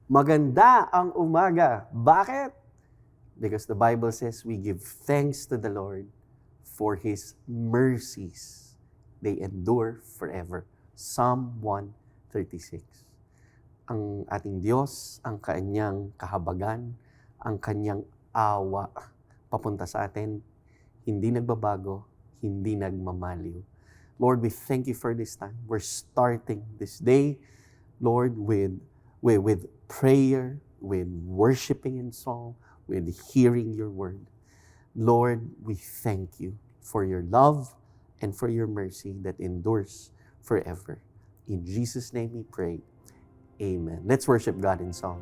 Maganda ang umaga. Bakit? Because the Bible says we give thanks to the Lord for His mercies. They endure forever. Psalm 136. Ang ating Diyos, ang Kanyang kahabagan, ang Kanyang awa papunta sa atin, hindi nagbabago, hindi nagmamaliw. Lord, we thank you for this time. We're starting this day, Lord, with prayer, with worshiping in song, with hearing your word. Lord, we thank you for your love and for your mercy that endures forever. In Jesus' name we pray. Amen. Let's worship God in song.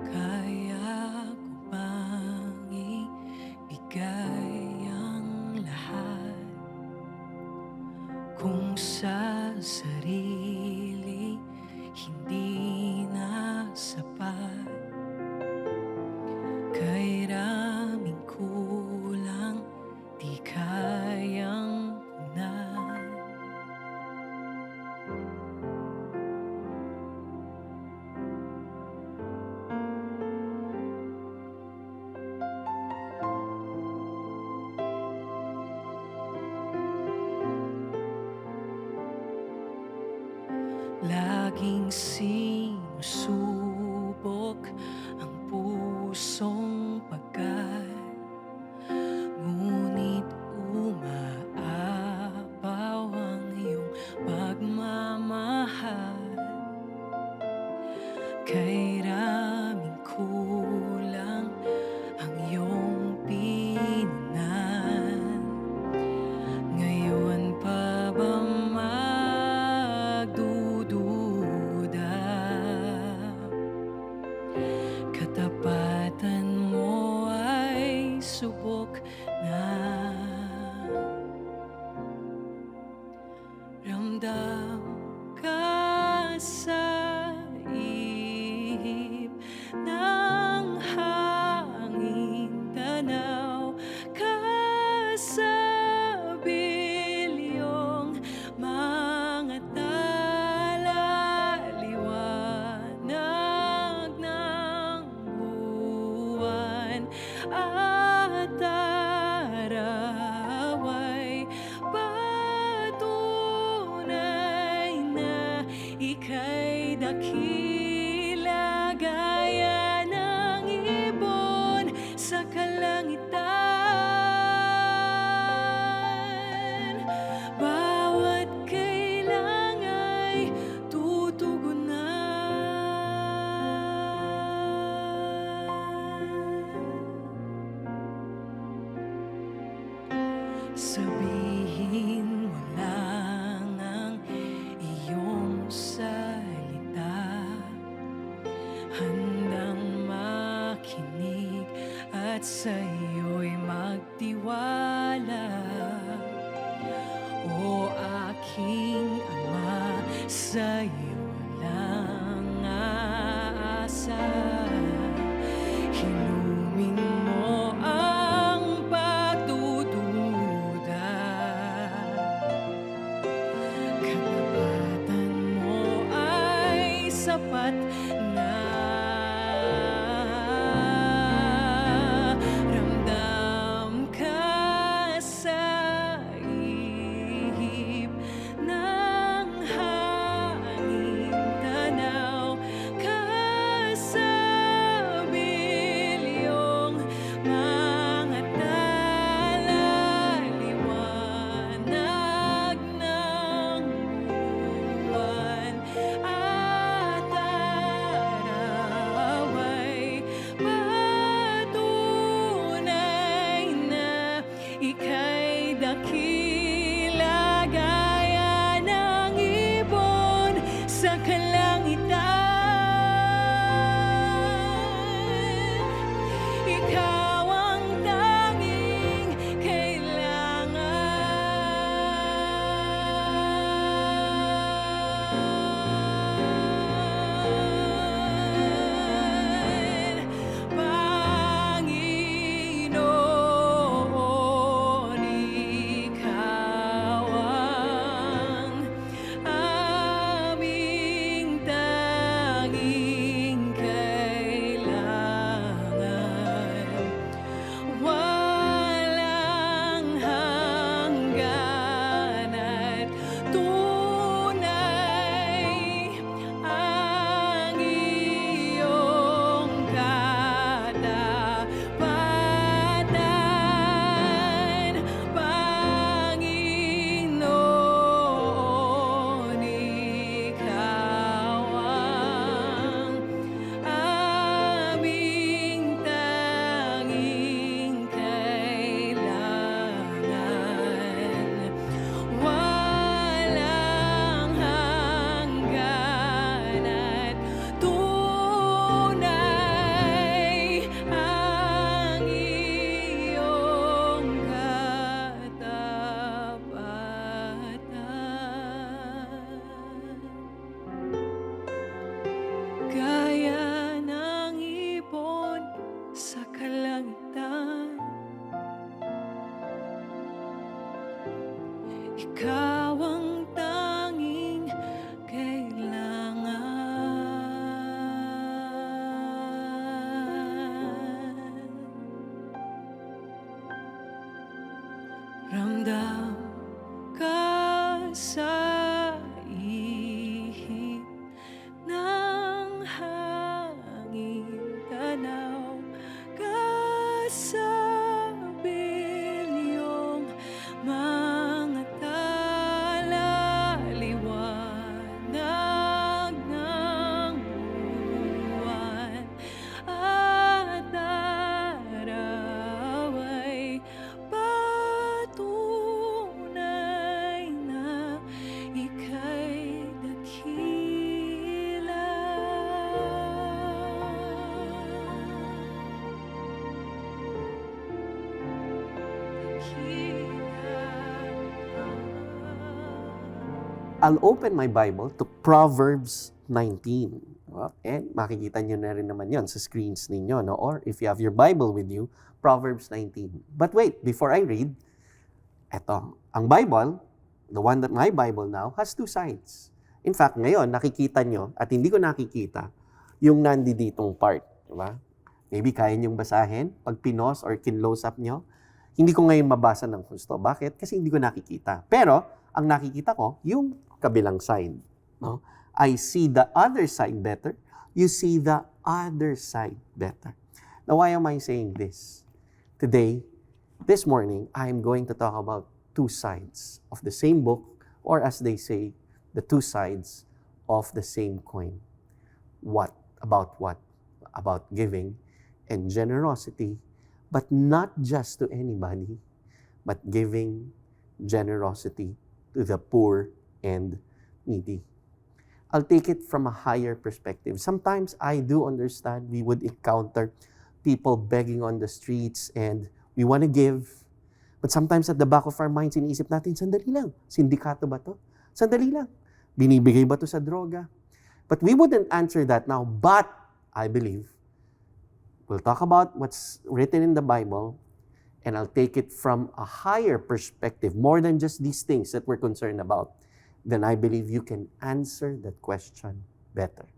Kaya ko bang ibigay ang lahat kung sa sarili hindi na sapat? Kay raming kulang di kayang punan. Laging sinusubok ang pusong pagkat, ngunit umaapaw ang iyong pagmamahal. Kay raming kulang ang iyong pinunan. Ngayon pa ba magdududa? Katapatan mo ay subok na. Ramdam ka sa ihip ng hangin, tanaw ka sa bilyong mga tala, liwanag ng buwan at araw ay patunay na ika'y dakila, gaya ng ibon sa kalangitan. Bawat kailang ay tutugunan. Sabihin mo lang ang iyong salita, handang makinig at sa'yo'y magtiwala. O aking Ama, sa'yo lang aasa. Hinumin mo ang pagdududa. Katapatan mo ay sapat na. Ramdam ka sa ihip ng hangin, tanaw ka sa ikaw ang tanging kailangan. Ramdam ka sa ihip ng hangin, tanaw ka sa bilyong mga tala, liwanag ng buwan at araw ay patunay na ika'y dakila. I'll open my Bible to Proverbs 19. And makikita nyo na rin naman yon sa screens ninyo, no? Or if you have your Bible with you, Proverbs 19. But wait, before I read, eto, ang Bible, the one that my Bible now, has two sides. In fact, ngayon, nakikita nyo, at hindi ko nakikita, yung nanditong part. Diba? Maybe kaya nyong basahin, pag pinos or kinlose up nyo, hindi ko ngayon mabasa ng gusto. Bakit? Kasi hindi ko nakikita. Pero, ang nakikita ko, yung kabilang side. No? I see the other side better. You see the other side better. Now, why am I saying this? Today, this morning, I am going to talk about two sides of the same book, or as they say, the two sides of the same coin. What? About what? About giving and generosity, but not just to anybody, but giving generosity to the poor and needy. I'll take it from a higher perspective. Sometimes I do understand we would encounter people begging on the streets and we want to give. But sometimes at the back of our minds, iniisip natin, sandali lang, sindikato ba to? Sandali lang, binibigay ba to sa droga? But we wouldn't answer that now. But I believe we'll talk about what's written in the Bible, and I'll take it from a higher perspective, more than just these things that we're concerned about. Then I believe you can answer that question better.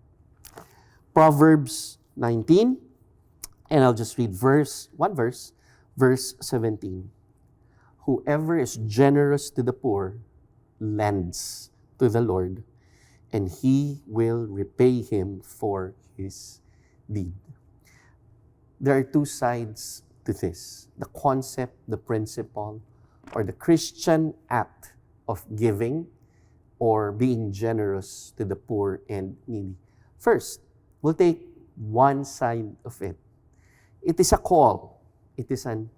Proverbs 19, and I'll just read one verse, verse 17. Whoever is generous to the poor lends to the Lord, and He will repay him for his deed. There are two sides to this. The concept, the principle, or the Christian act of giving or being generous to the poor and needy. First, we'll take one side of it. It is a call. It is an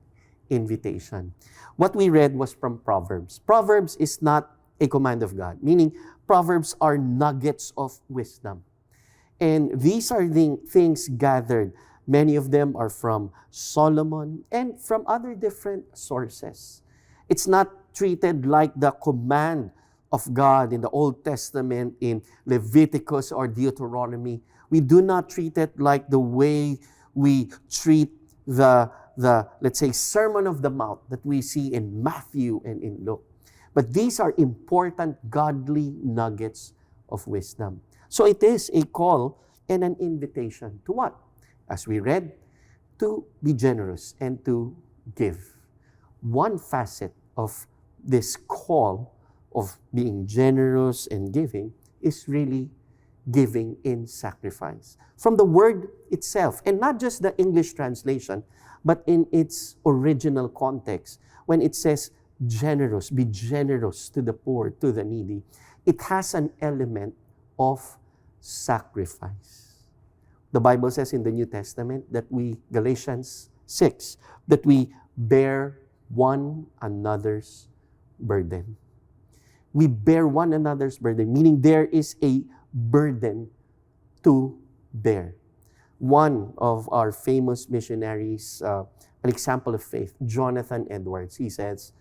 invitation. What we read was from Proverbs. Proverbs is not a command of God, meaning Proverbs are nuggets of wisdom. And these are the things gathered. Many of them are from Solomon and from other different sources. It's not treated like the command of God in the Old Testament, in Leviticus or Deuteronomy. We do not treat it like the way we treat the let's say, Sermon of the Mount that we see in Matthew and in Luke. But these are important godly nuggets of wisdom. So it is a call and an invitation to what? As we read, to be generous and to give. One facet of this call of being generous and giving is really giving in sacrifice. From the word itself, and not just the English translation, but in its original context, when it says generous, be generous to the poor, to the needy, it has an element of sacrifice. The Bible says in the New Testament that Galatians 6, that we bear one another's burden. We bear one another's burden, meaning there is a burden to bear. One of our famous missionaries, an example of faith, Jonathan Edwards, he says,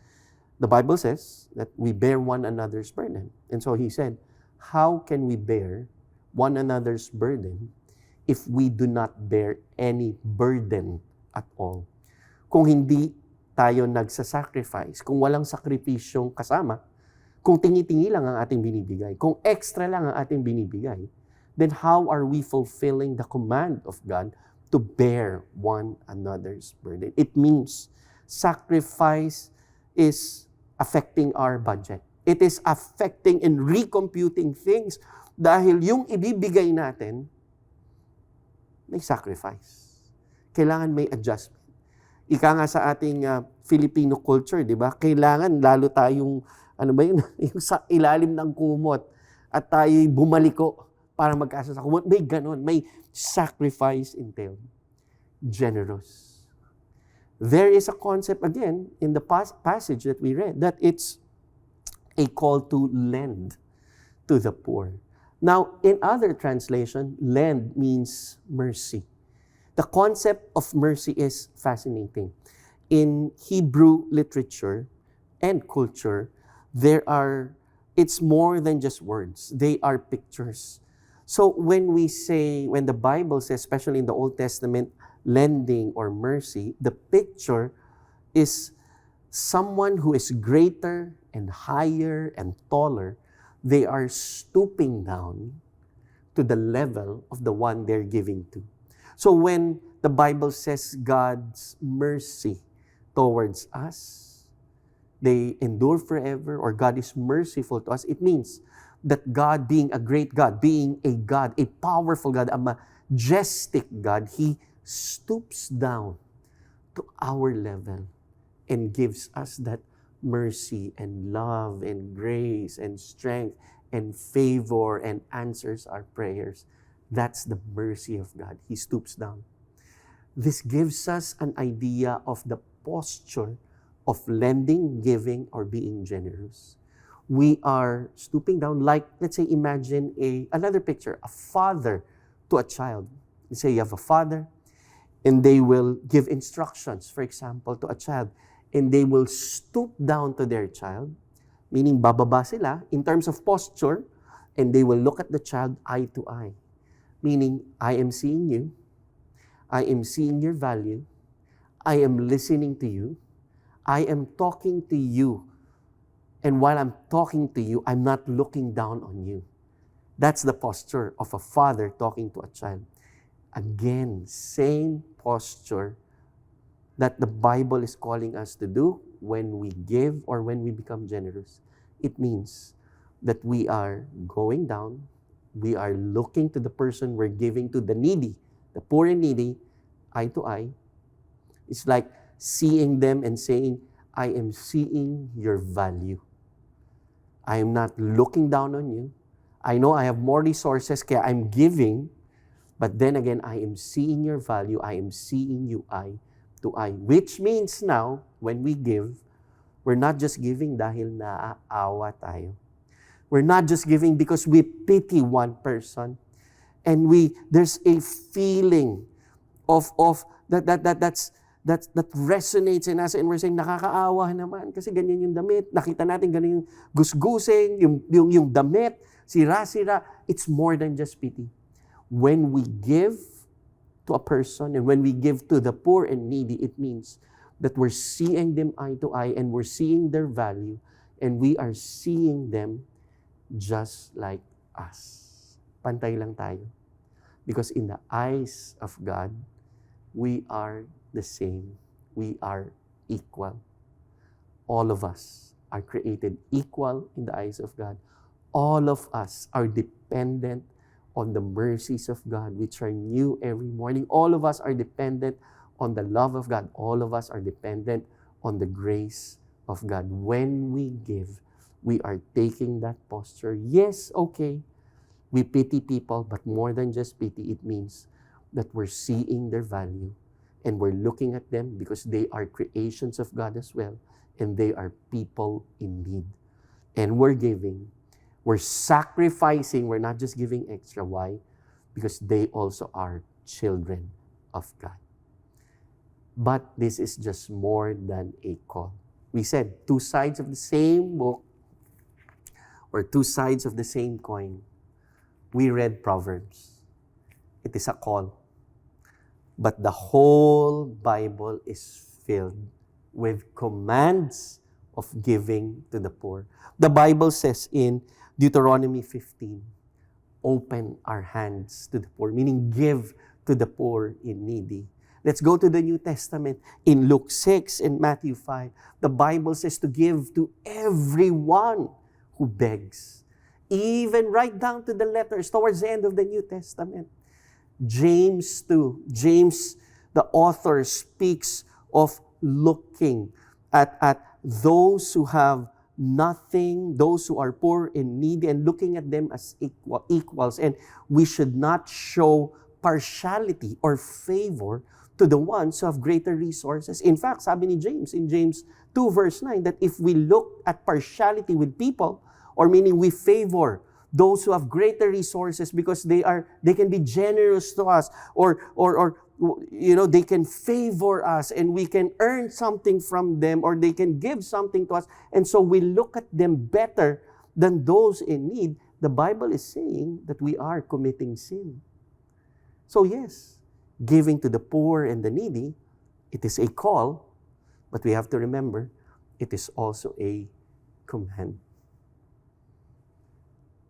the Bible says that we bear one another's burden. And so he said, how can we bear one another's burden if we do not bear any burden at all? Kung hindi tayo nagsasacrifice, kung walang sakripisyong kasama, kung tingi-tingi lang ang ating binibigay, kung extra lang ang ating binibigay, then how are we fulfilling the command of God to bear one another's burden? It means sacrifice is affecting our budget. It is affecting and recomputing things dahil yung ibibigay natin, may sacrifice. Kailangan may adjustment. Ika nga sa ating Filipino culture, di ba? Kailangan lalo tayong, ano ba yun, yung sa ilalim ng kumot at tayo'y bumaliko para magkasa sa kumot. May ganon, may sacrifice entailed. Generous. There is a concept again in the passage that we read that it's a call to lend to the poor. Now, in other translation, lend means mercy. The concept of mercy is fascinating. In Hebrew literature and culture, it's more than just words. They are pictures. So when the Bible says, especially in the Old Testament, lending or mercy, the picture is someone who is greater and higher and taller. They are stooping down to the level of the one they're giving to. So when the Bible says God's mercy towards us, they endure forever, or God is merciful to us, it means that God, being a great God, being a God, a powerful God, a majestic God, He stoops down to our level and gives us that mercy and love and grace and strength and favor and answers our prayers. That's the mercy of God. He stoops down. This gives us an idea of the posture of lending, giving, or being generous. We are stooping down like, let's say, imagine another picture, a father to a child. Let's say you have a father, and they will give instructions, for example, to a child, and they will stoop down to their child, meaning bababa sila in terms of posture, and they will look at the child eye to eye, meaning, I am seeing you, I am seeing your value, I am listening to you, I am talking to you, and while I'm talking to you, I'm not looking down on you. That's the posture of a father talking to a child. Again, same posture that the Bible is calling us to do when we give or when we become generous. It means that we are going down, we are looking to the person we're giving to, the needy, the poor and needy, eye to eye. It's like seeing them and saying, I am seeing your value. I am not looking down on you. I know I have more resources, kaya I'm giving, but then again, I am seeing your value. I am seeing you eye to eye. Which means now, when we give, we're not just giving dahil naaawa tayo. We're not just giving because we pity one person. And there's a feeling of that resonates in us, and we're saying, nakakaawa naman kasi ganyan yung damit. Nakita natin ganyan yung gusgusing, yung damit, sira-sira. It's more than just pity. When we give to a person and when we give to the poor and needy, it means that we're seeing them eye to eye and we're seeing their value and we are seeing them just like us. Pantay lang tayo. Because in the eyes of God, we are the same. We are equal. All of us are created equal in the eyes of God. All of us are dependent on the mercies of God, which are new every morning. All of us are dependent on the love of God. All of us are dependent on the grace of God. When we give, we are taking that posture. Yes, okay, we pity people, but more than just pity, it means that we're seeing their value and we're looking at them because they are creations of God as well, and they are people in need. And we're giving. We're sacrificing. We're not just giving extra. Why? Because they also are children of God. But this is just more than a call. We said two sides of the same book or two sides of the same coin. We read Proverbs. It is a call. But the whole Bible is filled with commands of giving to the poor. The Bible says in Deuteronomy 15, open our hands to the poor, meaning give to the poor and needy. Let's go to the New Testament. In Luke 6 and Matthew 5, the Bible says to give to everyone who begs. Even right down to the letters towards the end of the New Testament. James 2. James, the author, speaks of looking at those who have nothing, those who are poor and needy, and looking at them as equals. And we should not show partiality or favor to the ones who have greater resources. In fact, sabi ni James, in James 2 verse 9, that if we look at partiality with people, or meaning we favor those who have greater resources because they can be generous to us, or they can favor us and we can earn something from them, or they can give something to us, and so we look at them better than those in need. The Bible is saying that we are committing sin. So yes, giving to the poor and the needy, it is a call, but we have to remember, it is also a command.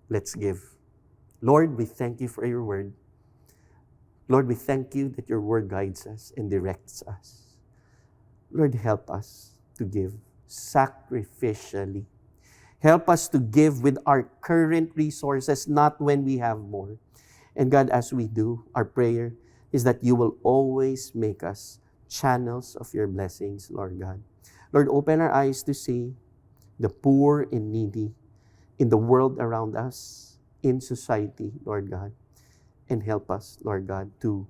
Let's give. Lord, we thank you for your word. Lord, we thank you that your word guides us and directs us. Lord, help us to give sacrificially. Help us to give with our current resources, not when we have more. And God, as we do, our prayer is that you will always make us channels of your blessings, Lord God. Lord, open our eyes to see the poor and needy in the world around us, in society, Lord God. And help us, Lord God, to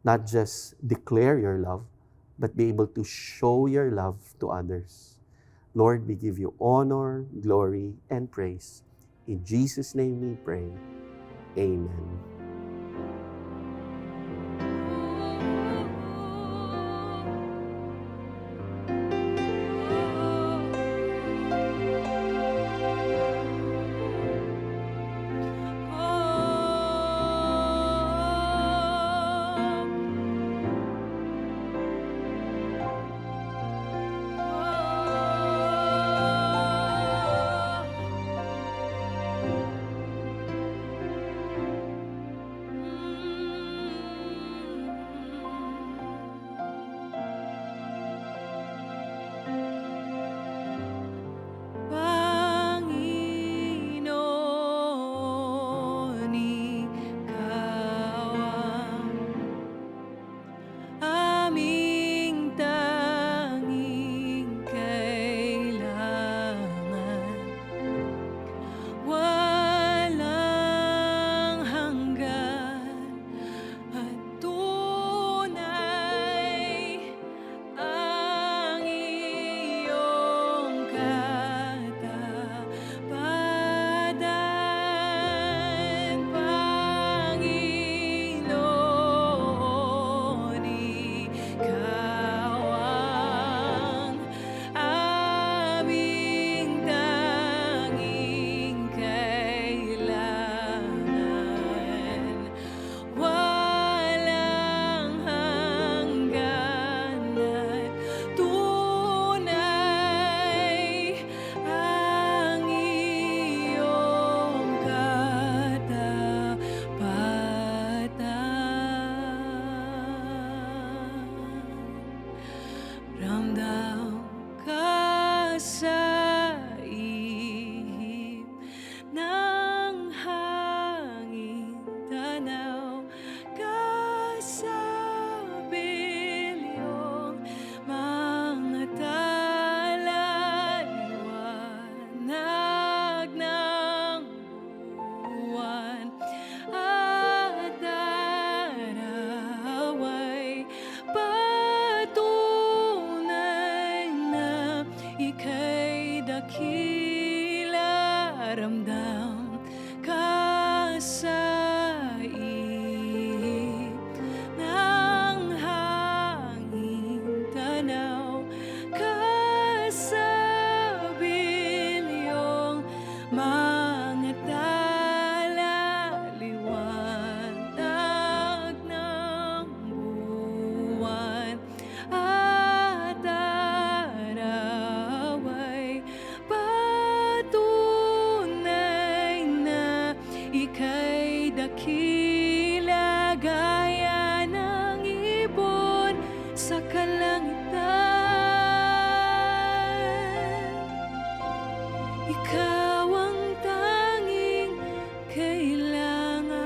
not just declare your love, but be able to show your love to others. Lord, we give you honor, glory, and praise. In Jesus' name we pray. Amen. sa kalangitan. Ikaw ang tanging kailangan.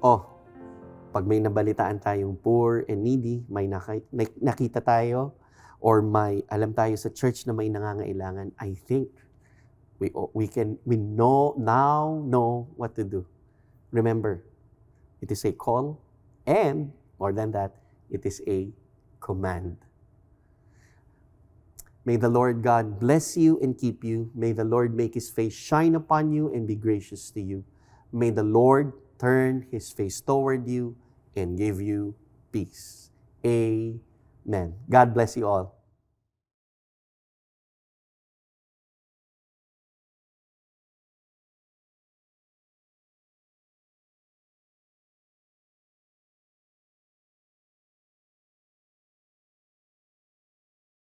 Oh, pag may nabalitaan tayong poor and needy, may nakita tayo, or may alam tayo sa church na may nangangailangan, I think we now know what to do. Remember, it is a call, and more than that, it is a command. May the Lord God bless you and keep you. May the Lord make His face shine upon you and be gracious to you. May the Lord turn His face toward you and give you peace. Amen. God bless you all.